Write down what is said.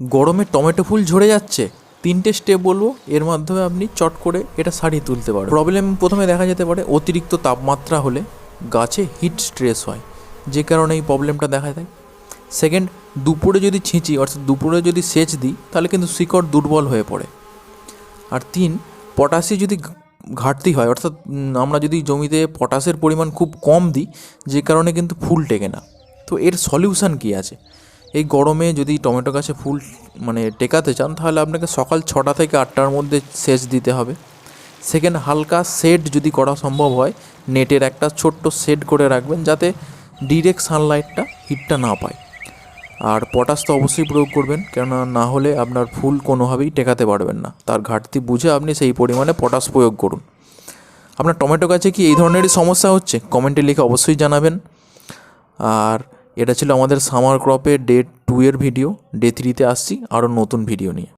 গরমে টমেটো ফুল ঝরে যাচ্ছে, 3টে স্টেপ বলবো, এর মাধ্যমে আপনি চট করে এটা সারিয়ে তুলতে পারেন। প্রবলেম প্রথমে দেখা যেতে পারে অতিরিক্ত তাপমাত্রা হলে গাছে হিট স্ট্রেস হয়, যে কারণে এই প্রবলেমটা দেখা দেয়। সেকেন্ড, দুপুরে যদি ছিঁচি অর্থাৎ দুপুরে যদি সেচ দিই তাহলে কিন্তু শিকড় দুর্বল হয়ে পড়ে। আর 3, পটাশি যদি ঘাটতি হয়, অর্থাৎ আমরা যদি জমিতে পটাশের পরিমাণ খুব কম দিই, যে কারণে কিন্তু ফুল টেকে না। তো এর সলিউশান কী আছে? এই গরমে যদি টমেটো গাছে ফুল টেকাতে চান, তাহলে আপনাকে সকাল 6টা থেকে 8টার মধ্যে সেচ দিতে হবে। সেকেন্ড, হালকা শেড যদি করা সম্ভব হয়, নেটের একটা ছোট্ট শেড করে রাখবেন যাতে ডিরেক্ট সানলাইটটা হিটটা না পায়। আর পটাশ তো অবশ্যই প্রয়োগ করবেন, কেননা না হলে আপনার ফুল কোনোভাবেই টেকাতে পারবেন না। তার ঘাটতি বুঝে আপনি সেই পরিমাণে পটাশ প্রয়োগ করুন। আপনার টমেটো গাছে কি এই ধরনেরই সমস্যা হচ্ছে? কমেন্টে লিখে অবশ্যই জানাবেন। আর এটা ছিল আমাদের সামার ক্রপের ডে 2 এর ভিডিও। ডে 3তে আসছি আরও নতুন ভিডিও নিয়ে।